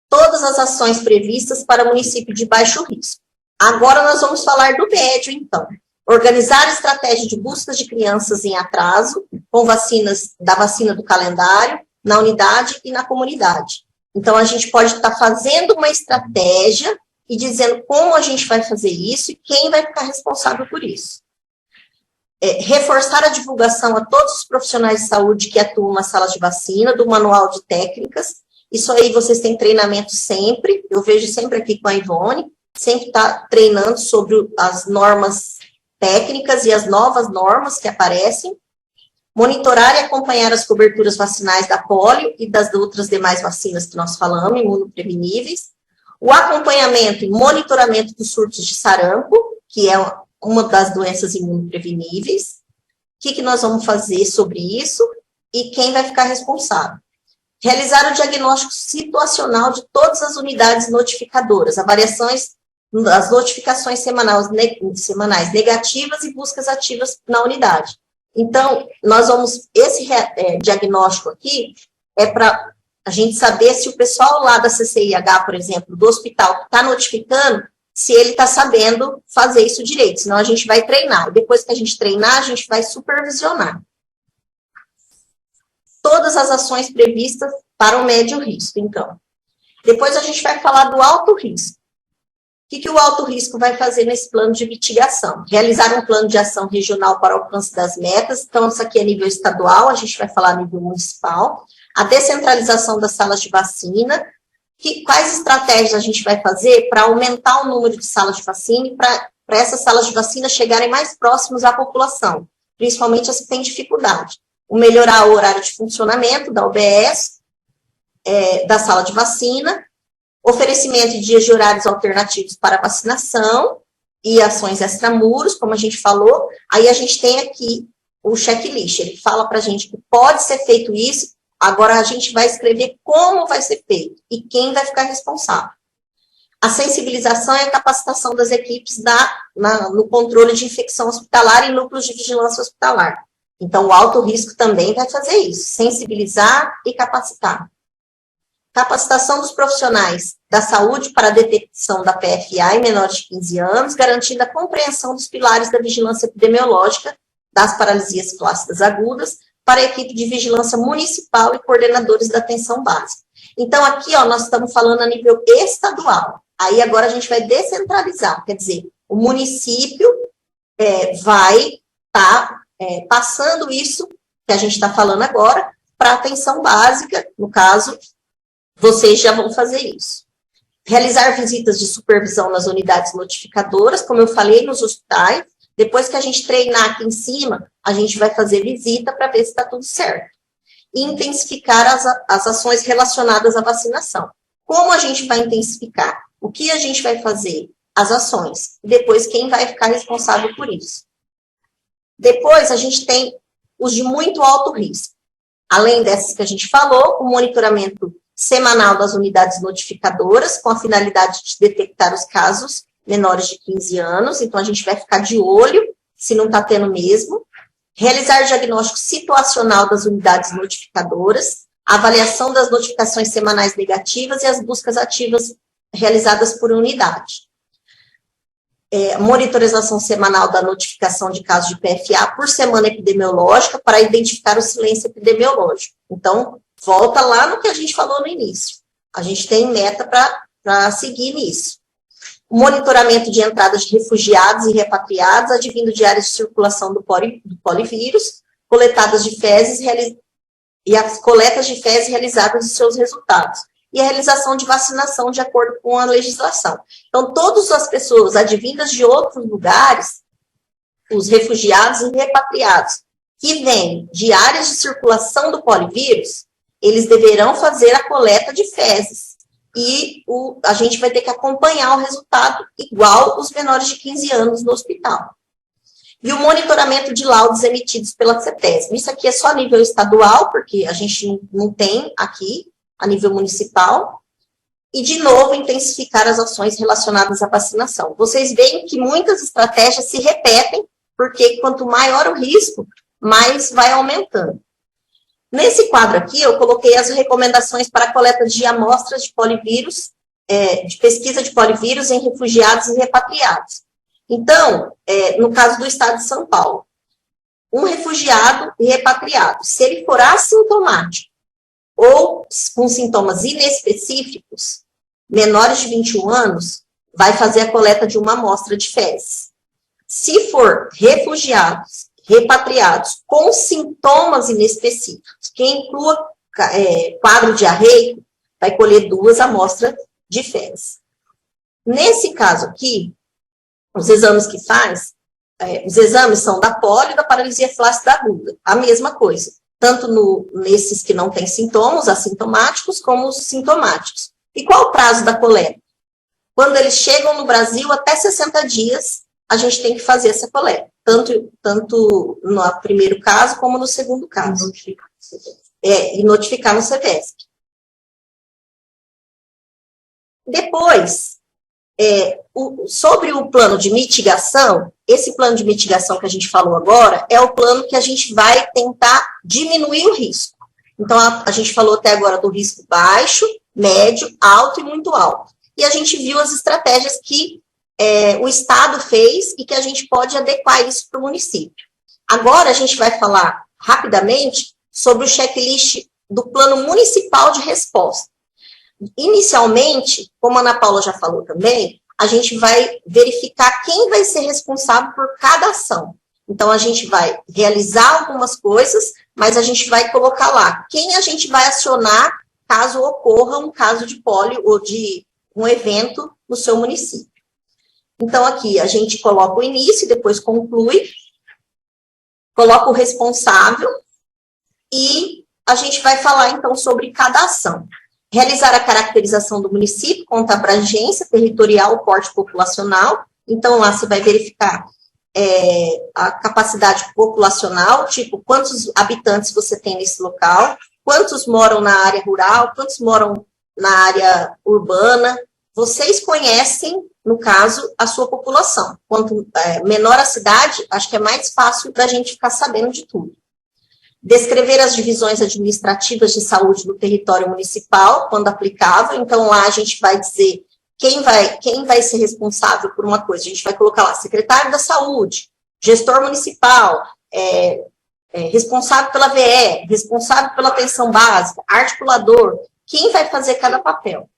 Todas as ações previstas para município de baixo risco. Agora nós vamos falar do médio, então. Organizar a estratégia de buscas de crianças em atraso, com vacinas, da vacina do calendário, na unidade e na comunidade. Então, a gente pode estar fazendo uma estratégia e dizendo como a gente vai fazer isso e quem vai ficar responsável por isso. Reforçar a divulgação a todos os profissionais de saúde que atuam nas salas de vacina, do manual de técnicas. Isso aí vocês têm treinamento sempre, eu vejo sempre aqui com a Ivone, sempre está treinando sobre as normas técnicas e as novas normas que aparecem. Monitorar e acompanhar as coberturas vacinais da polio e das outras demais vacinas que nós falamos, imunopreveníveis. O acompanhamento e monitoramento dos surtos de sarampo, que é uma das doenças imunopreveníveis. O que nós vamos fazer sobre isso e quem vai ficar responsável? Realizar o diagnóstico situacional de todas as unidades notificadoras, as notificações semanais negativas e buscas ativas na unidade. Então, esse diagnóstico aqui é para a gente saber se o pessoal lá da CCIH, por exemplo, do hospital, está notificando, se ele está sabendo fazer isso direito, senão a gente vai treinar. Depois que a gente treinar, a gente vai supervisionar. Todas as ações previstas para o médio risco, então. Depois a gente vai falar do alto risco. O que o alto risco vai fazer nesse plano de mitigação? Realizar um plano de ação regional para o alcance das metas. Então, isso aqui é nível estadual, a gente vai falar nível municipal. A descentralização das salas de vacina. Quais estratégias a gente vai fazer para aumentar o número de salas de vacina e para essas salas de vacina chegarem mais próximos à população, principalmente as que têm dificuldade. Melhorar o horário de funcionamento da UBS, da sala de vacina, oferecimento de dias de horários alternativos para vacinação e ações extramuros, como a gente falou. Aí a gente tem aqui o checklist, ele fala para a gente que pode ser feito isso, agora a gente vai escrever como vai ser feito e quem vai ficar responsável. A sensibilização e a capacitação das equipes no controle de infecção hospitalar e núcleos de vigilância hospitalar. Então, o alto risco também vai fazer isso, sensibilizar e capacitar. Capacitação dos profissionais da saúde para a detecção da PFA em menores de 15 anos, garantindo a compreensão dos pilares da vigilância epidemiológica das paralisias flácidas agudas para a equipe de vigilância municipal e coordenadores da atenção básica. Então, aqui, nós estamos falando a nível estadual. Aí, agora, a gente vai descentralizar, quer dizer, o município vai estar passando isso que a gente está falando agora para a atenção básica, no caso, vocês já vão fazer isso. Realizar visitas de supervisão nas unidades notificadoras, como eu falei, nos hospitais. Depois que a gente treinar aqui em cima, a gente vai fazer visita para ver se está tudo certo. E intensificar as ações relacionadas à vacinação. Como a gente vai intensificar? O que a gente vai fazer? As ações. Depois, quem vai ficar responsável por isso? Depois, a gente tem os de muito alto risco. Além dessas que a gente falou, o monitoramento semanal das unidades notificadoras, com a finalidade de detectar os casos menores de 15 anos. Então, a gente vai ficar de olho se não está tendo mesmo. Realizar diagnóstico situacional das unidades notificadoras, a avaliação das notificações semanais negativas e as buscas ativas realizadas por unidade. Monitorização semanal da notificação de casos de PFA por semana epidemiológica para identificar o silêncio epidemiológico. Então, volta lá no que a gente falou no início. A gente tem meta para seguir nisso. Monitoramento de entradas de refugiados e repatriados advindo de áreas de circulação do polivírus, coletadas de fezes e as coletas de fezes realizadas e seus resultados. E a realização de vacinação de acordo com a legislação. Então, todas as pessoas advindas de outros lugares, os refugiados e repatriados, que vêm de áreas de circulação do polivírus, eles deverão fazer a coleta de fezes. E a gente vai ter que acompanhar o resultado igual os menores de 15 anos no hospital. E o monitoramento de laudos emitidos pela CETESB. Isso aqui é só a nível estadual, porque a gente não tem aqui a nível municipal, e, de novo, intensificar as ações relacionadas à vacinação. Vocês veem que muitas estratégias se repetem, porque quanto maior o risco, mais vai aumentando. Nesse quadro aqui, eu coloquei as recomendações para a coleta de amostras de polivírus, de pesquisa de polivírus em refugiados e repatriados. Então, no caso do estado de São Paulo, um refugiado e repatriado, se ele for assintomático, ou com sintomas inespecíficos, menores de 21 anos, vai fazer a coleta de uma amostra de fezes. Se for refugiados, repatriados, com sintomas inespecíficos, que inclua quadro diarreico, vai colher 2 amostras de fezes. Nesse caso aqui, os exames que faz, os exames são da polio e da paralisia flácida aguda, a mesma coisa. Tanto nesses que não têm sintomas, assintomáticos, como os sintomáticos. E qual o prazo da coleta? Quando eles chegam no Brasil, até 60 dias, a gente tem que fazer essa coleta. Tanto no primeiro caso, como no segundo caso. E notificar no CEVESP. Depois, sobre o plano de mitigação, esse plano de mitigação que a gente falou agora é o plano que a gente vai tentar diminuir o risco. Então, a gente falou até agora do risco baixo, médio, alto e muito alto. E a gente viu as estratégias que o Estado fez e que a gente pode adequar isso para o município. Agora, a gente vai falar rapidamente sobre o checklist do plano municipal de resposta. Inicialmente, como a Ana Paula já falou também, a gente vai verificar quem vai ser responsável por cada ação. Então, a gente vai realizar algumas coisas, mas a gente vai colocar lá quem a gente vai acionar caso ocorra um caso de polio ou de um evento no seu município. Então, aqui a gente coloca o início e depois conclui, coloca o responsável e a gente vai falar, então, sobre cada ação. Realizar a caracterização do município quanto à abrangência territorial, porte populacional. Então, lá você vai verificar a capacidade populacional, tipo, quantos habitantes você tem nesse local, quantos moram na área rural, quantos moram na área urbana. Vocês conhecem, no caso, a sua população. Quanto menor a cidade, acho que é mais fácil da gente ficar sabendo de tudo. Descrever as divisões administrativas de saúde do território municipal, quando aplicável. Então, lá a gente vai dizer quem vai ser responsável por uma coisa. A gente vai colocar lá, secretário da saúde, gestor municipal, responsável pela VE, responsável pela atenção básica, articulador. Quem vai fazer cada papel?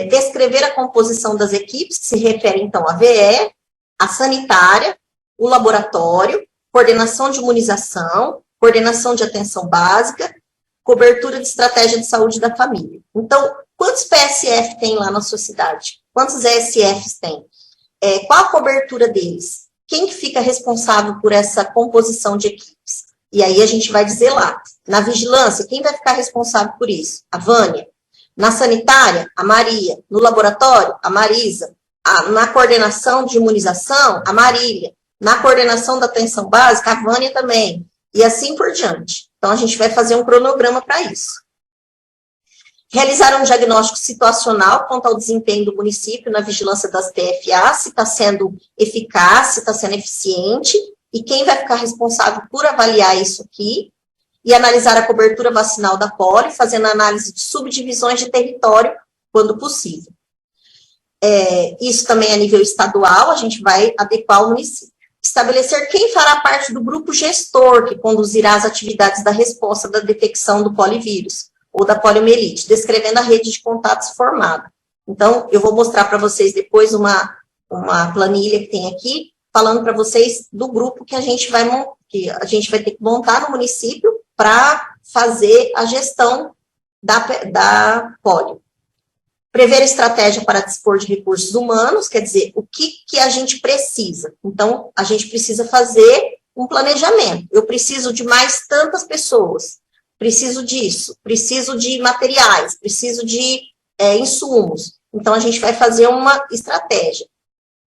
Descrever a composição das equipes, que se refere, então, à VE, à sanitária, o laboratório, coordenação de imunização, coordenação de atenção básica, cobertura de estratégia de saúde da família. Então, quantos PSF tem lá na sua cidade? Quantos ESFs tem? Qual a cobertura deles? Quem que fica responsável por essa composição de equipes? E aí a gente vai dizer lá, na vigilância, quem vai ficar responsável por isso? A Vânia. Na sanitária, a Maria. No laboratório, a Marisa. Na coordenação de imunização, a Marília. Na coordenação da atenção básica, a Vânia também. E assim por diante. Então, a gente vai fazer um cronograma para isso. Realizar um diagnóstico situacional quanto ao desempenho do município na vigilância das PFA, se está sendo eficaz, se está sendo eficiente, e quem vai ficar responsável por avaliar isso aqui, e analisar a cobertura vacinal da polio, fazendo análise de subdivisões de território, quando possível. Isso também a nível estadual, a gente vai adequar o município. Estabelecer quem fará parte do grupo gestor que conduzirá as atividades da resposta da detecção do polivírus ou da poliomielite, descrevendo a rede de contatos formada. Então, eu vou mostrar para vocês depois uma planilha que tem aqui, falando para vocês do grupo que a gente vai ter que montar no município para fazer a gestão da polio. Prever estratégia para dispor de recursos humanos, quer dizer, o que a gente precisa. Então, a gente precisa fazer um planejamento. Eu preciso de mais tantas pessoas, preciso disso, preciso de materiais, preciso de insumos. Então, a gente vai fazer uma estratégia.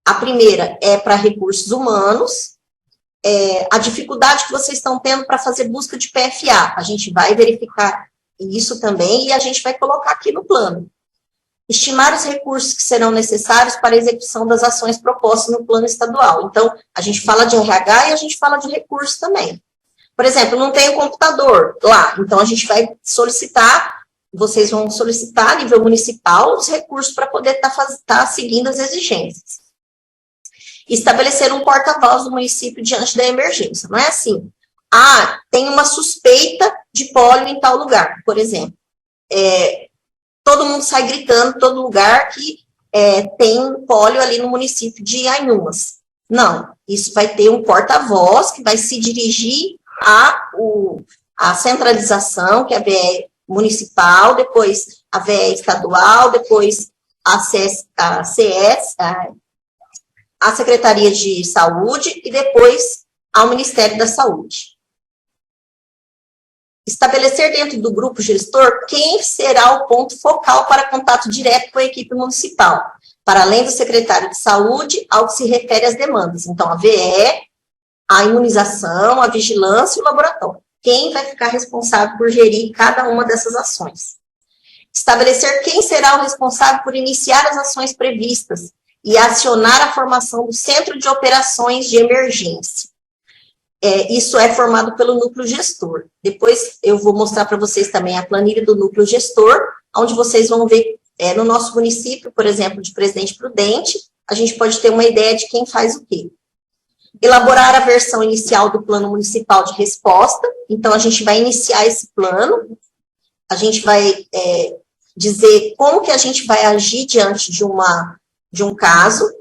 A primeira é para recursos humanos, a dificuldade que vocês estão tendo para fazer busca de PFA. A gente vai verificar isso também e a gente vai colocar aqui no plano. Estimar os recursos que serão necessários para a execução das ações propostas no plano estadual. Então, a gente fala de RH e a gente fala de recursos também. Por exemplo, não tem um computador lá, então a gente vai solicitar, vocês vão solicitar a nível municipal os recursos para poder estar seguindo as exigências. Estabelecer um porta-voz do município diante da emergência. Não é assim, tem uma suspeita de pólio em tal lugar, por exemplo. Todo mundo sai gritando, todo lugar que tem pólio ali no município de Anhumas. Não, isso vai ter um porta-voz que vai se dirigir à centralização, que é a VE municipal, depois a VE estadual, depois a CS, a Secretaria de Saúde e depois ao Ministério da Saúde. Estabelecer dentro do grupo gestor quem será o ponto focal para contato direto com a equipe municipal, para além do secretário de saúde, ao que se refere às demandas. Então, a VE, a imunização, a vigilância e o laboratório. Quem vai ficar responsável por gerir cada uma dessas ações. Estabelecer quem será o responsável por iniciar as ações previstas e acionar a formação do Centro de Operações de Emergência. Isso é formado pelo núcleo gestor. Depois eu vou mostrar para vocês também a planilha do núcleo gestor, onde vocês vão ver, no nosso município, por exemplo, de Presidente Prudente, a gente pode ter uma ideia de quem faz o quê. Elaborar a versão inicial do plano municipal de resposta, então a gente vai iniciar esse plano, a gente vai dizer como que a gente vai agir diante de um caso,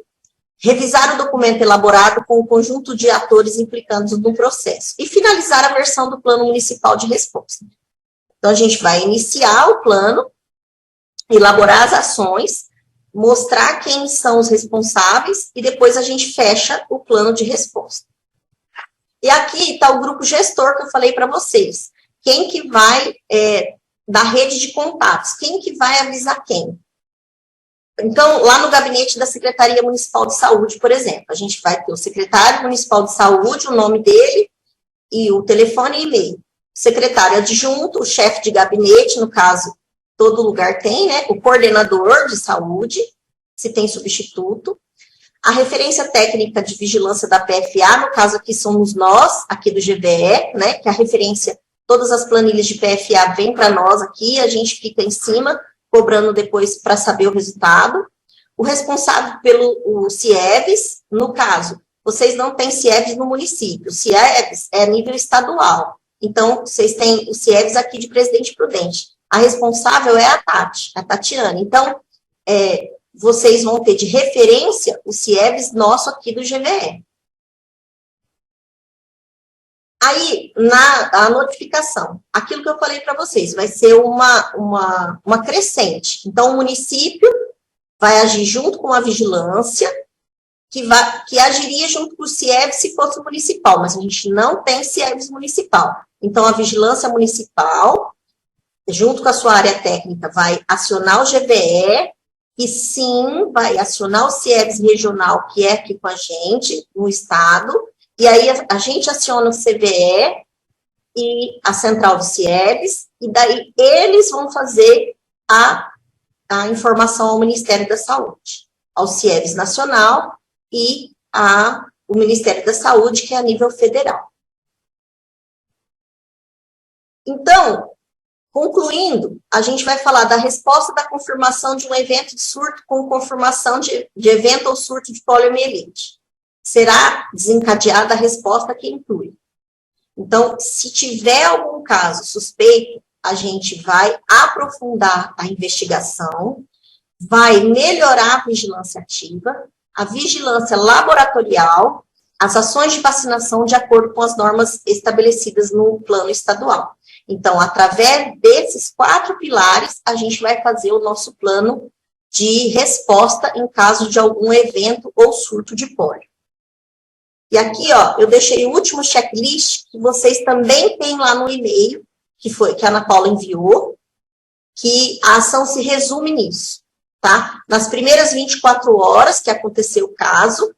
revisar o documento elaborado com o conjunto de atores implicados no processo e finalizar a versão do plano municipal de resposta. Então, a gente vai iniciar o plano, elaborar as ações, mostrar quem são os responsáveis e depois a gente fecha o plano de resposta. E aqui está o grupo gestor que eu falei para vocês. Quem que vai da rede de contatos? Quem que vai avisar quem? Então, lá no gabinete da Secretaria Municipal de Saúde, por exemplo, a gente vai ter o secretário municipal de saúde, o nome dele, e o telefone e e-mail. O secretário adjunto, o chefe de gabinete, no caso, todo lugar tem, né? O coordenador de saúde, se tem substituto. A referência técnica de vigilância da PFA, no caso aqui somos nós, aqui do GVE, né? Que a referência, todas as planilhas de PFA vêm para nós aqui, a gente fica em cima, cobrando depois para saber o resultado. O responsável pelo CIEVS, no caso, vocês não têm CIEVS no município, o CIEVS é nível estadual. Então, vocês têm o CIEVS aqui de Presidente Prudente. A responsável é a Tatiane. Então, vocês vão ter de referência o CIEVS nosso aqui do GVE. Aí, a notificação, aquilo que eu falei para vocês, vai ser uma crescente. Então, o município vai agir junto com a vigilância, que agiria junto com o CIEVS se fosse municipal, mas a gente não tem CIEVS municipal. Então, a vigilância municipal, junto com a sua área técnica, vai acionar o GVE, e sim, vai acionar o CIEVS regional, que é aqui com a gente, no estado. E aí a gente aciona o CVE e a central do CIEVS, e daí eles vão fazer a informação ao Ministério da Saúde, ao CIEVS nacional e o Ministério da Saúde, que é a nível federal. Então, Concluindo, a gente vai falar da resposta da confirmação de um evento de surto com confirmação de evento ou surto de poliomielite. Será desencadeada a resposta que inclui. Então, se tiver algum caso suspeito, a gente vai aprofundar a investigação, vai melhorar a vigilância ativa, a vigilância laboratorial, as ações de vacinação de acordo com as normas estabelecidas no plano estadual. Então, através desses 4 pilares, a gente vai fazer o nosso plano de resposta em caso de algum evento ou surto de pólio. E aqui, ó, eu deixei o último checklist, que vocês também têm lá no e-mail, que a Ana Paula enviou, que a ação se resume nisso, tá? Nas primeiras 24 horas que aconteceu o caso,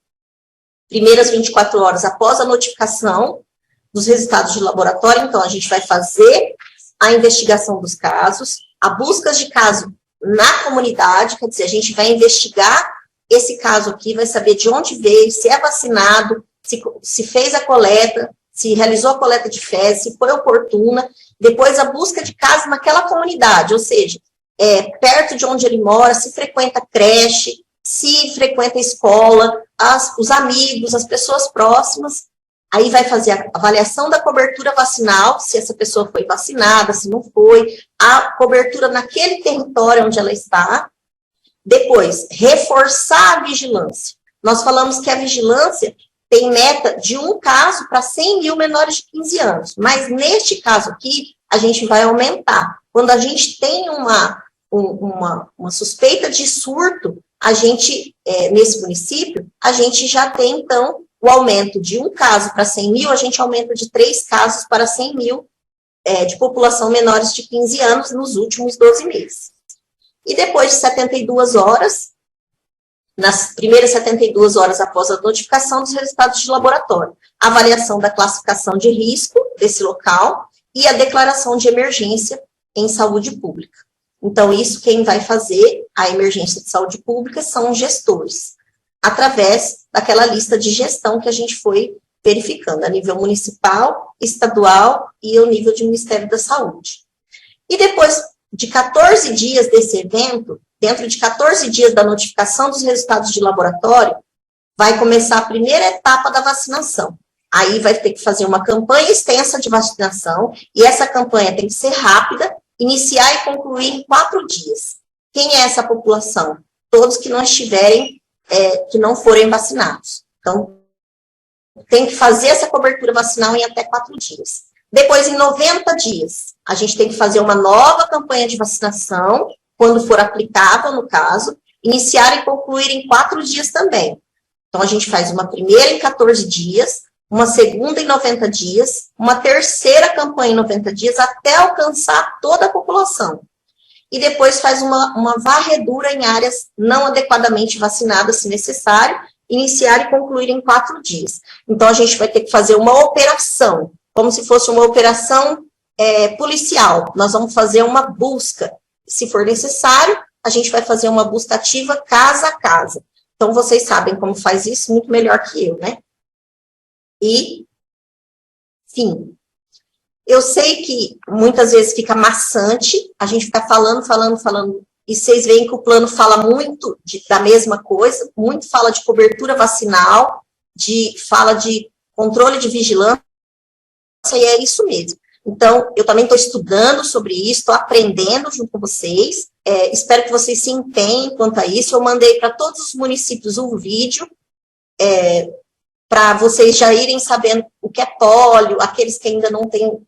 primeiras 24 horas após a notificação dos resultados de laboratório, então a gente vai fazer a investigação dos casos, a busca de caso na comunidade, quer dizer, a gente vai investigar esse caso aqui, vai saber de onde veio, se é vacinado, se fez a coleta, se realizou a coleta de fezes, se foi oportuna, depois a busca de caso naquela comunidade, ou seja, perto de onde ele mora, se frequenta creche, se frequenta escola, os amigos, as pessoas próximas. Aí vai fazer a avaliação da cobertura vacinal, se essa pessoa foi vacinada, se não foi, a cobertura naquele território onde ela está. Depois, reforçar a vigilância. Nós falamos que a vigilância tem meta de 1 caso para 100 mil menores de 15 anos. Mas neste caso aqui, a gente vai aumentar. Quando a gente tem uma suspeita de surto, a gente, nesse município, a gente já tem, então, o aumento de 1 caso para 100 mil, a gente aumenta de 3 casos para 100 mil de população menores de 15 anos nos últimos 12 meses. E depois de 72 horas, nas primeiras 72 horas após a notificação dos resultados de laboratório, a avaliação da classificação de risco desse local e a declaração de emergência em saúde pública. Então, isso quem vai fazer a emergência de saúde pública são os gestores, através daquela lista de gestão que a gente foi verificando, a nível municipal, estadual e ao nível de Ministério da Saúde. E depois de 14 dias desse evento, dentro de 14 dias da notificação dos resultados de laboratório, vai começar a primeira etapa da vacinação. Aí vai ter que fazer uma campanha extensa de vacinação, e essa campanha tem que ser rápida, iniciar e concluir em 4 dias. Quem é essa população? Todos que não estiverem, que não forem vacinados. Então, tem que fazer essa cobertura vacinal em até 4 dias. Depois, em 90 dias, a gente tem que fazer uma nova campanha de vacinação, quando for aplicável, no caso, iniciar e concluir em 4 dias também. Então, a gente faz uma primeira em 14 dias, uma segunda em 90 dias, uma terceira campanha em 90 dias, até alcançar toda a população. E depois faz uma varredura em áreas não adequadamente vacinadas, se necessário, iniciar e concluir em 4 dias. Então, a gente vai ter que fazer uma operação, como se fosse uma operação policial. Nós vamos fazer uma busca. Se for necessário, a gente vai fazer uma busca ativa casa a casa. Então, vocês sabem como faz isso muito melhor que eu, né? E, fim. Eu sei que muitas vezes fica maçante, a gente fica falando, e vocês veem que o plano fala muito da mesma coisa, muito fala de cobertura vacinal, fala de controle de vigilância, e é isso mesmo. Então, eu também estou estudando sobre isso, estou aprendendo junto com vocês, espero que vocês se empenhem quanto a isso. Eu mandei para todos os municípios um vídeo, para vocês já irem sabendo o que é pólio, aqueles que ainda não têm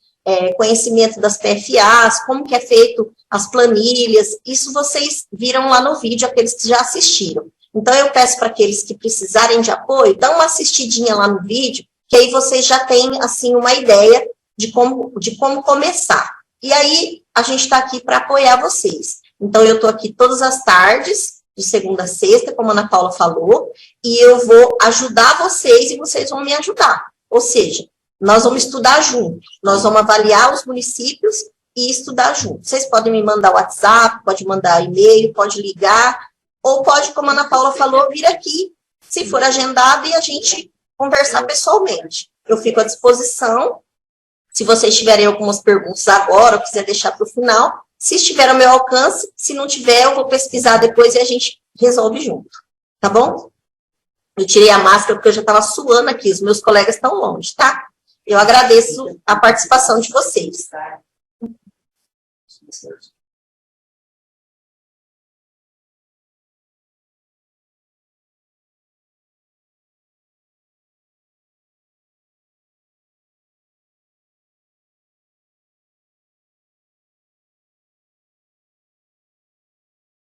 conhecimento das PFAs, como que é feito as planilhas, isso vocês viram lá no vídeo, aqueles que já assistiram. Então, eu peço para aqueles que precisarem de apoio, dá uma assistidinha lá no vídeo, que aí vocês já têm, assim, uma ideia de como começar. E aí, a gente está aqui para apoiar vocês. Então, eu estou aqui todas as tardes, de segunda a sexta, como a Ana Paula falou, e eu vou ajudar vocês e vocês vão me ajudar. Ou seja, nós vamos estudar junto, nós vamos avaliar os municípios e estudar junto. Vocês podem me mandar WhatsApp, pode mandar e-mail, pode ligar, ou pode, como a Ana Paula falou, vir aqui, se for agendado, e a gente conversar pessoalmente. Eu fico à disposição Se vocês tiverem algumas perguntas agora, ou quiser deixar para o final, se estiver ao meu alcance, se não tiver, eu vou pesquisar depois e a gente resolve junto, tá bom? Eu tirei a máscara porque eu já estava suando aqui, os meus colegas estão longe, tá? Eu agradeço a participação de vocês.